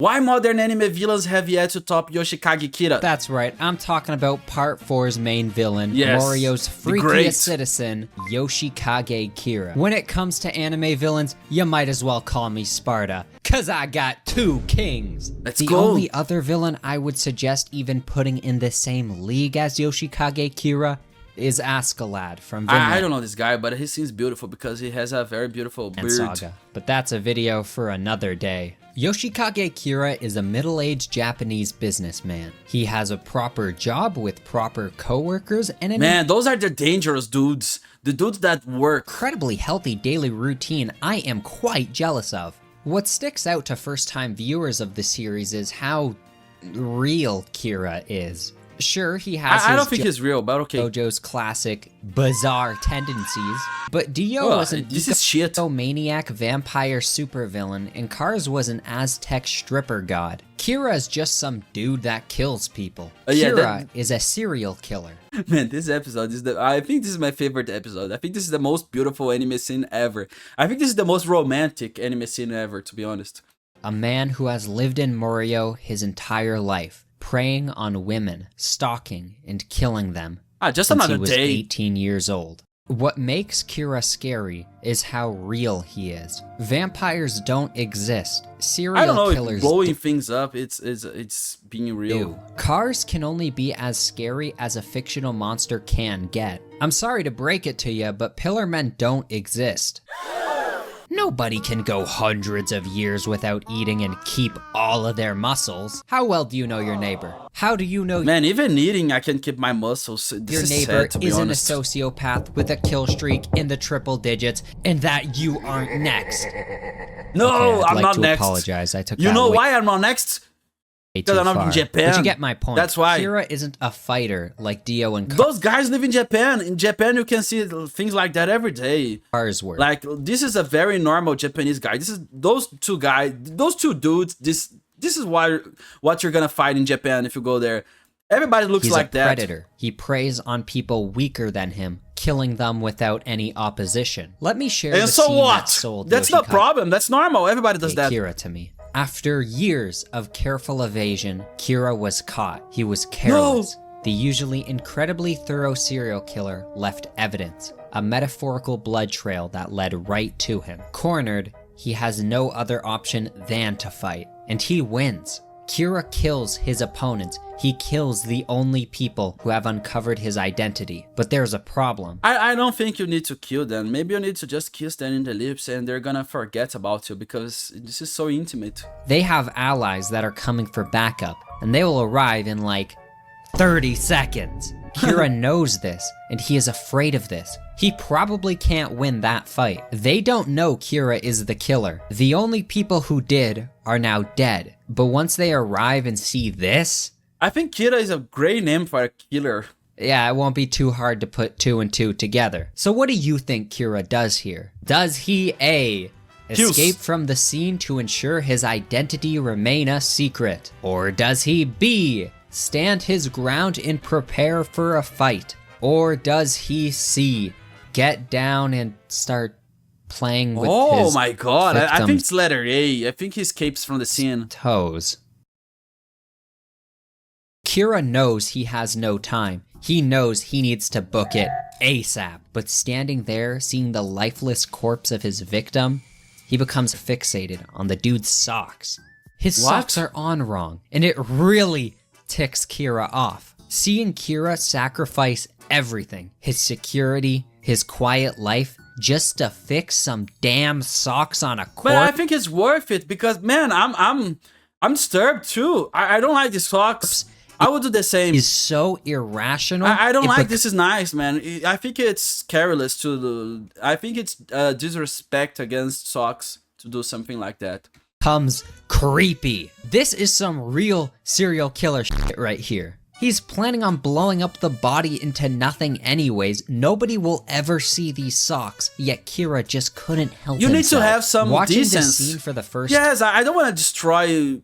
Why modern anime villains have yet to top Yoshikage Kira? That's right, I'm talking about Part 4's main villain, Yes, Morio's freakiest citizen, Yoshikage Kira. When it comes to anime villains, you might as well call me Sparta, cause I got 2 kings. Let's the go. only other villain I would suggest even putting in the same league as Yoshikage Kira is Askeladd from Vinland. I don't know this guy, but he seems beautiful because he has a very beautiful beard. Saga. But that's a video for another day. Yoshikage Kira is a middle-aged Japanese businessman. He has a proper job with proper co-workers and an Man, those are the dangerous dudes. The dudes that work. incredibly healthy daily routine I am quite jealous of. What sticks out to first-time viewers of the series is how real Kira is. Sure, he has I his don't think he's real, but okay. JoJo's classic bizarre tendencies, but Dio was an this is shit. egomaniac vampire supervillain, and Kars was an Aztec stripper god. Kira is just some dude that kills people. Yeah, Kira is a serial killer. Man, this episode is I think this is my favorite episode. I think this is the most beautiful anime scene ever. I think this is the most romantic anime scene ever, to be honest. A man who has lived in Morio his entire life, preying on women, stalking, and killing them. Just since another he was day. 18 years old. What makes Kira scary is how real he is. Vampires don't exist. Serial I don't know killers if blowing things up, it's being real. do. Cars can only be as scary as a fictional monster can get. I'm sorry to break it to you, but pillar men don't exist. Nobody can go hundreds of years without eating and keep all of their muscles. How well do you know your neighbor? How do you know Man, even eating, I can keep my muscles. This your is neighbor sad, to be isn't honest. a sociopath with a kill streak in the triple digits and that you aren't next? No, Okay, I'd I'm like not to next. apologize. I took You that know way why I'm not next? Because too I'm not far. in Japan. But you get my point. That's why. Kira isn't a fighter like Dio and Those guys live in Japan. In Japan, you can see things like that every day. Cars were. Like, this is a very normal Japanese guy. This is those two guys, those two dudes. This is what you're gonna find in Japan if you go there. Everybody looks He's like a that. predator. He preys on people weaker than him, killing them without any opposition. Let me share the And so scene what? that sold That's no Yoshikage problem. That's normal. Everybody does that. Kira to me. After years of careful evasion, Kira was caught. He was careless. The usually incredibly thorough serial killer left evidence, a metaphorical blood trail that led right to him. Cornered, he has no other option than to fight, and he wins. Kira kills his opponents. He kills the only people who have uncovered his identity. But there's a problem. I don't think you need to kill them. Maybe you need to just kiss them in the lips and they're gonna forget about you because this is so intimate. They have allies that are coming for backup, and they will arrive in like 30 seconds. Kira knows this, and he is afraid of this. He probably can't win that fight. They don't know Kira is the killer. The only people who did are now dead. But once they arrive and see this, I think Kira is a great name for a killer. yeah, it won't be too hard to put 2 and 2 together. So what do you think Kira does here? Does he A, Kills. escape from the scene to ensure his identity remain a secret? Or does he B, stand his ground and prepare for a fight? Or does he C, get down and start playing with his my god, I think victims' it's letter A. I think he escapes from the scene. toes? Kira knows he has no time. He knows he needs to book it ASAP. But standing there, seeing the lifeless corpse of his victim, he becomes fixated on the dude's socks. His What? socks are on wrong, and it really ticks Kira off. Seeing Kira sacrifice everything, his security, his quiet life, just to fix some damn socks on a corpse. But I think it's worth it because man, I'm disturbed too. I don't like these socks. I would do the same. is so irrational. I don't it like this is nice, man. I think it's careless to do. I think it's disrespect against socks to do something like that. becomes creepy. This is some real serial killer shit right here. He's planning on blowing up the body into nothing anyways. Nobody will ever see these socks, yet Kira just couldn't help You need himself. to have some Watching decency. this scene for the first Yes, I don't want to destroy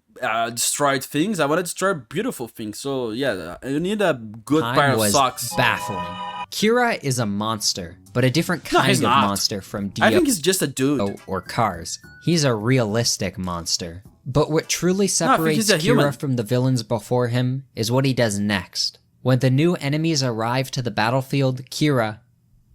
destroyed things. I want to destroy beautiful things. So yeah, you need a good pair time of was socks. baffling. Kira is a monster, but a different No, kind he's of not. monster from Dio I think he's just a dude. or Cars. He's a realistic monster. But what truly No, I think separates he's a human. Kira from the villains before him is what he does next. When the new enemies arrive to the battlefield, Kira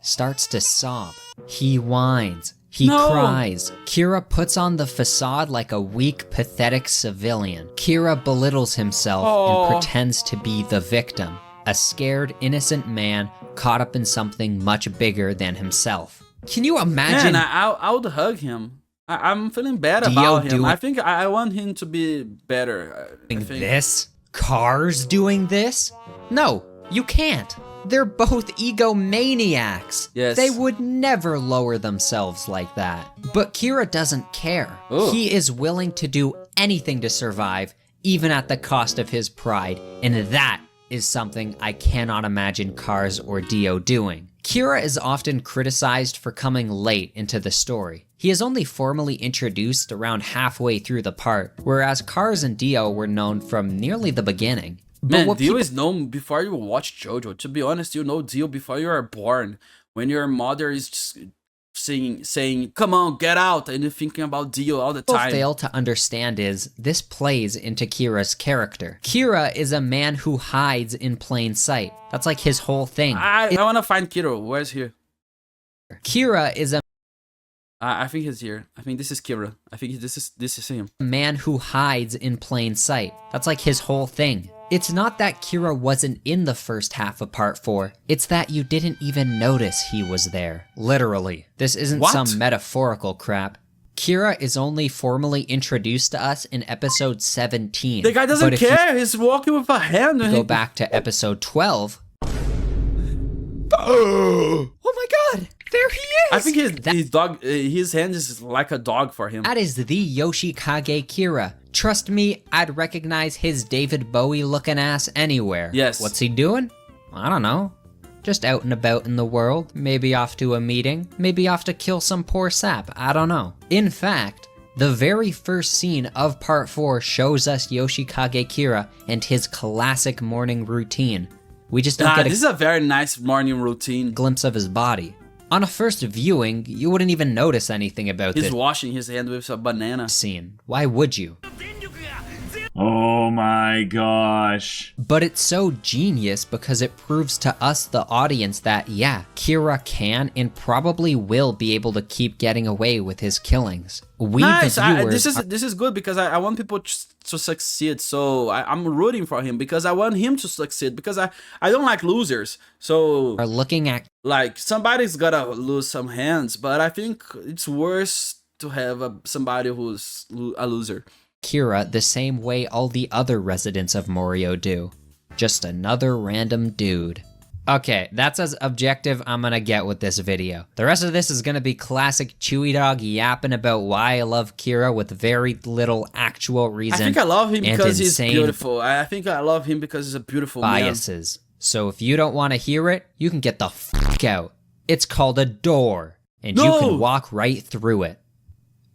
starts to sob. He whines. He cries. Kira puts on the facade like a weak, pathetic civilian. Kira belittles himself and pretends to be the victim, a scared, innocent man caught up in something much bigger than himself. Can you imagine? Man, I would hug him. I'm feeling bad Dio about him. doing- I think I want him to be better. I think. This? Cars doing this? No, you can't. They're both egomaniacs. Yes. They would never lower themselves like that. But Kira doesn't care. Ooh. He is willing to do anything to survive, even at the cost of his pride, and that is something I cannot imagine Cars or Dio doing. Kira is often criticized for coming late into the story. He is only formally introduced around halfway through the part, whereas Cars and Dio were known from nearly the beginning. But Man, what Dio is known before you watch JoJo. To be honest, you know Dio before you are born. When your mother is just saying, "Come on, get out," and you're thinking about Dio all the people time. fail to understand is this plays into Kira's character. Kira is a man who hides in plain sight. That's like his whole thing. I want to find Kiro. Where's here? Kira is a I think he's here. I think this is Kira. I think this is him. man who hides in plain sight. That's like his whole thing. It's not that Kira wasn't in the first half of part 4, it's that you didn't even notice he was there. Literally. This isn't What? some metaphorical crap. Kira is only formally introduced to us in episode 17. The guy doesn't but if you care. He's walking with a hand. go back to episode 12. Oh my god! There he is! I think his hand is like a dog for him. That is the Yoshikage Kira. Trust me, I'd recognize his David Bowie looking ass anywhere. Yes. What's he doing? I don't know. Just out and about in the world, maybe off to a meeting, maybe off to kill some poor sap, I don't know. In fact, the very first scene of part 4 shows us Yoshikage Kira and his classic morning routine. We just don't get This is a very nice morning routine. glimpse of his body. On a first viewing, you wouldn't even notice anything about He's this washing his hand with a banana. scene. Why would you? Oh my gosh. But it's so genius because it proves to us, the audience, that yeah, Kira can and probably will be able to keep getting away with his killings. We, Nice. the viewers, This is good because I want people to succeed. So I'm rooting for him because I want him to succeed because I don't like losers. So are looking at like somebody's gotta lose some hands, but I think it's worse to have somebody who's a loser. Kira the same way all the other residents of Morio do. Just another random dude. Okay, that's as objective I'm gonna get with this video. The rest of this is gonna be classic Chewy Dog yapping about why I love Kira with very little actual reason. I think I love him and because he's insane beautiful. I think I love him because he's a beautiful man. biases. So if you don't want to hear it, you can get the fuck out. It's called a door, and you No! can walk right through it.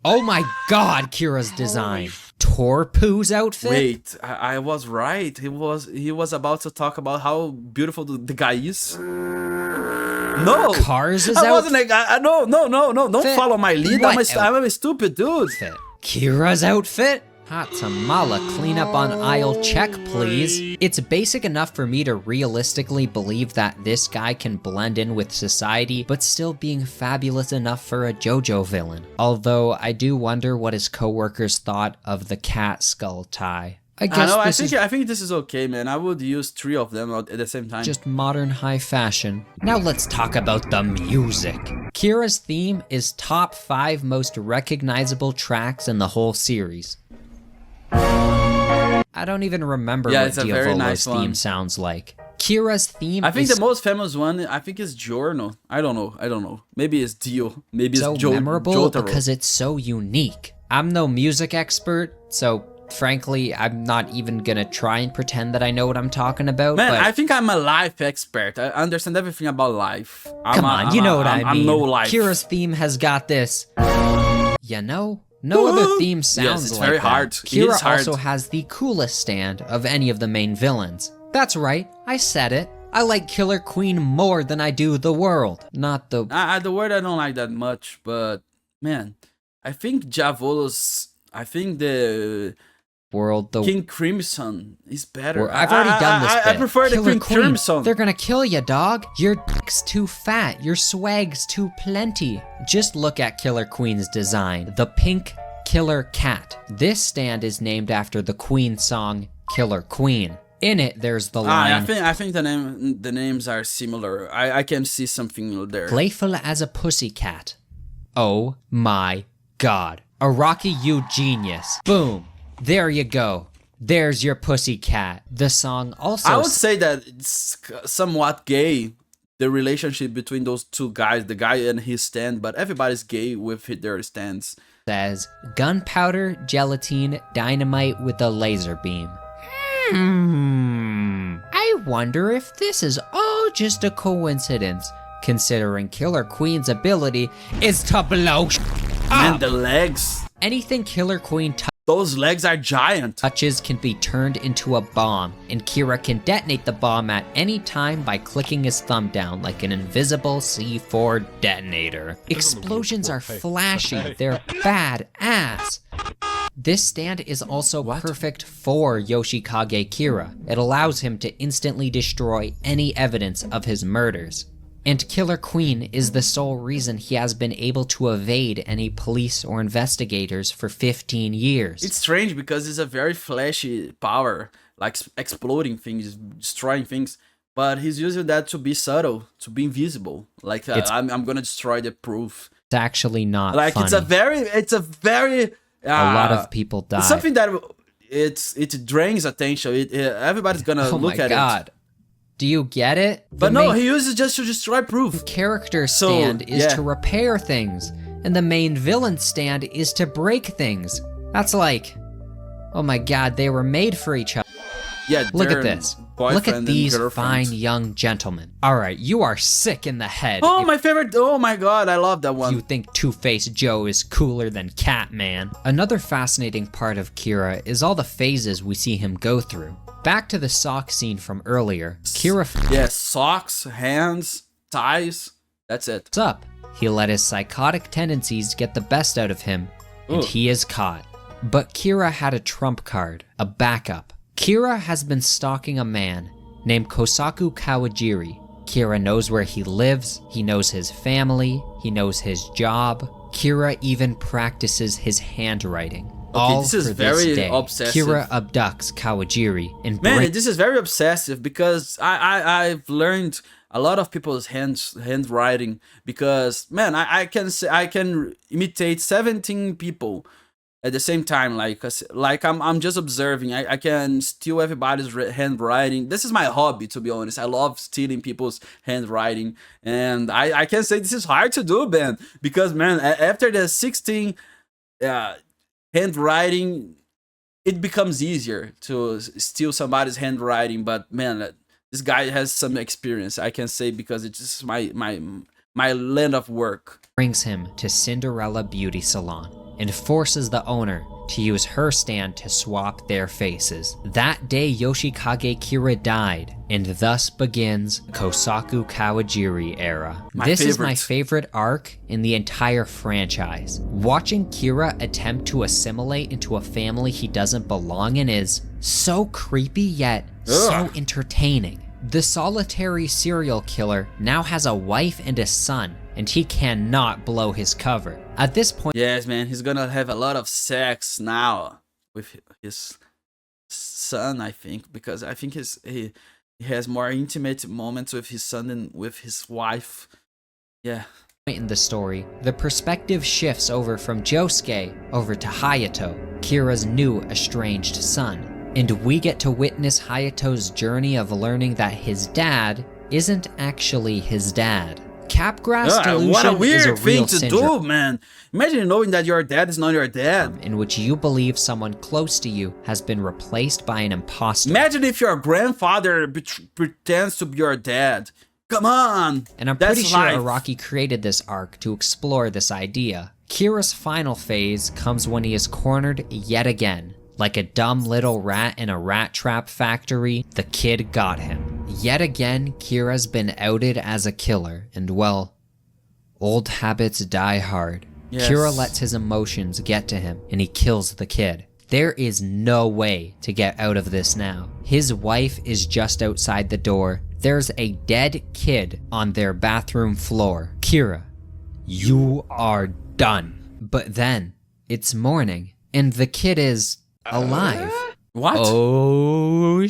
Oh my god, Kira's design. Torpu's outfit? Wait, I was right. He was about to talk about how beautiful the guy is. No, Cars' I wasn't like no. Don't Fit. follow my lead. What I'm a stupid dude. outfit. Kira's outfit? Hot tamala, clean up on aisle check, please. It's basic enough for me to realistically believe that this guy can blend in with society, but still being fabulous enough for a JoJo villain. Although I do wonder what his coworkers thought of the cat skull tie. I guess I this is think this is okay, man. I would use 3 of them at the same time. just modern high fashion. Now let's talk about the music. Kira's theme is top 5 most recognizable tracks in the whole series. I don't even remember what it's a very Diavolo's nice theme one. sounds like. Kira's theme I think is the most famous one, I think, is Giorno. I don't know. Maybe it's Dio. Maybe so it's memorable Jotaro. because it's so unique. I'm no music expert, so frankly, I'm not even gonna try and pretend that I know what I'm talking about. Man, but I think I'm a life expert. I understand everything about life. come on, you know what I mean. I'm no life. Kira's theme has got this. You know? No other theme sounds Yes, it's like very that. hard. It Kira is hard. also has the coolest stand of any of the main villains. That's right, I said it. I like Killer Queen more than I do the world, not the... The word I don't like that much, but man, I think Javolos, I think the world, the King Crimson is better. I've already done this bit. I prefer the Killer King Queen, Crimson. they're gonna kill ya, dog. Your dick's too fat, your swag's too plenty. Just look at Killer Queen's design, the pink Killer Cat. This stand is named after the Queen song, Killer Queen. In it, there's the line... I think the names are similar. I can see something there. Playful as a pussycat. Oh my god. Araki, you genius. Boom. There you go. There's your pussycat. The song also... I would say that it's somewhat gay, the relationship between those two guys, the guy and his stand, but everybody's gay with their stands. Says, gunpowder, gelatine, dynamite with a laser beam. I wonder if this is all just a coincidence, considering Killer Queen's ability is to blow And the legs. Anything Killer Queen Those legs are giant. touches can be turned into a bomb, and Kira can detonate the bomb at any time by clicking his thumb down like an invisible C4 detonator. Explosions are flashy, they're badass. This stand is also perfect for Yoshikage Kira. It allows him to instantly destroy any evidence of his murders. And Killer Queen is the sole reason he has been able to evade any police or investigators for 15 years. It's strange because it's a very flashy power, like exploding things, destroying things, but he's using that to be subtle, to be invisible. Like I'm gonna destroy the proof. It's actually not like funny. It's a very a lot of people die. It's something that it drains attention. Everybody's gonna look at it. Do you get it? But no, he uses just to destroy proof. Character stand is to repair things, and the main villain stand is to break things. That's like, oh my god, they were made for each other. Yeah, look at this. Look at these fine young gentlemen. All right, you are sick in the head. Oh, my favorite. Oh my god, I love that one. You think Two-Face Joe is cooler than Catman. Another fascinating part of Kira is all the phases we see him go through. Back to the sock scene from earlier, Kira... Yeah, socks, hands, ties, that's it. What's up? He let his psychotic tendencies get the best out of him, and he is caught. But Kira had a trump card, a backup. Kira has been stalking a man named Kosaku Kawajiri. Kira knows where he lives, he knows his family, he knows his job. Kira even practices his handwriting. Okay, this is very obsessive. Kira abducts Kawajiri and man, this is very obsessive because I've learned a lot of people's handwriting because man, I can imitate 17 people at the same time. Like I'm just observing. I can steal everybody's handwriting. This is my hobby, to be honest. I love stealing people's handwriting, and I can say this is hard to do, man, because man, after the 16. Handwriting, it becomes easier to steal somebody's handwriting, but man, this guy has some experience, I can say, because it's just my land of work. Brings him to Cinderella Beauty Salon and forces the owner to use her stand to swap their faces. That day, Yoshikage Kira died, and thus begins Kosaku Kawajiri era. This is my favorite arc in the entire franchise. Watching Kira attempt to assimilate into a family he doesn't belong in is so creepy yet so entertaining. The solitary serial killer now has a wife and a son, and he cannot blow his cover. At this point... Yes, man, he's gonna have a lot of sex now with his son, I think, because I think he has more intimate moments with his son than with his wife. Yeah. In the story, the perspective shifts over from Josuke over to Hayato, Kira's new estranged son. And we get to witness Hayato's journey of learning that his dad isn't actually his dad. Capgras delusion what a weird is a real thing to do, man. Imagine knowing that your dad is not your dad. In which you believe someone close to you has been replaced by an imposter. Imagine if your grandfather pretends to be your dad. Come on! And I'm pretty sure Araki created this arc to explore this idea. Kira's final phase comes when he is cornered yet again. Like a dumb little rat in a rat trap factory, the kid got him. Yet again, Kira's been outed as a killer, and well, old habits die hard. Yes. Kira lets his emotions get to him, and he kills the kid. There is no way to get out of this now. His wife is just outside the door. There's a dead kid on their bathroom floor. Kira, you are done. But then, it's morning, and the kid is alive. What? Oh,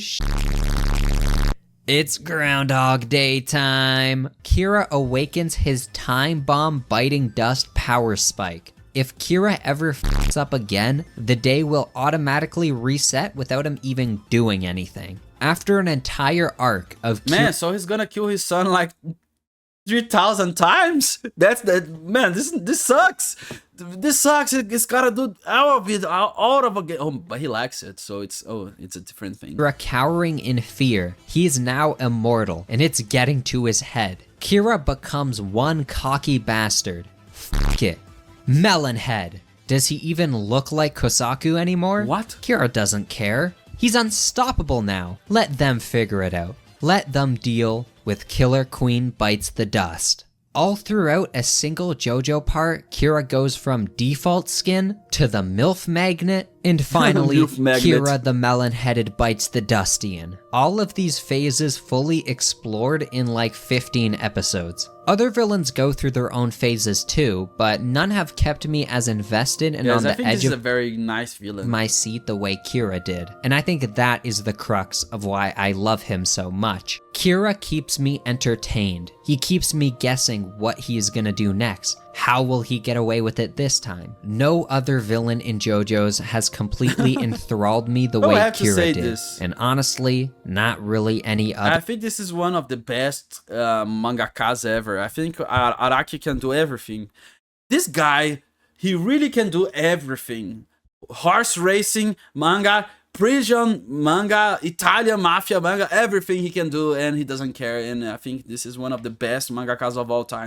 It's Groundhog Day time. Kira awakens his time bomb biting dust power spike. If Kira ever f***s up again, the day will automatically reset without him even doing anything. After an entire arc of Man, so he's gonna kill his son like 3,000 times? That's that, man, this sucks. This sucks. It's gotta do all of it, all of again. Oh, but he likes it, so it's a different thing. Kira cowering in fear, he is now immortal, and it's getting to his head. Kira becomes one cocky bastard. F*** it. Melon head. Does he even look like Kosaku anymore? What? Kira doesn't care. He's unstoppable now. Let them figure it out. Let them deal with Killer Queen Bites the Dust. All throughout a single JoJo part, Kira goes from default skin to the MILF magnet, and finally, MILF magnet. Kira the melon-headed bites the Dustian. All of these phases fully explored in like 15 episodes. Other villains go through their own phases too, but none have kept me as invested and Yes, on I the think edge this is a of very nice villain. my seat the way Kira did. And I think that is the crux of why I love him so much. Kira keeps me entertained. He keeps me guessing what he is gonna do next. How will he get away with it this time? No other villain in JoJo's has completely enthralled me the way I have to Kira say did. this. And honestly, not really any I other. think this is one of the best mangakas ever. I think Araki can do everything. This guy, he really can do everything. Horse racing manga, prison manga, Italian mafia manga, everything he can do, and he doesn't care. And I think this is one of the best mangakas of all time.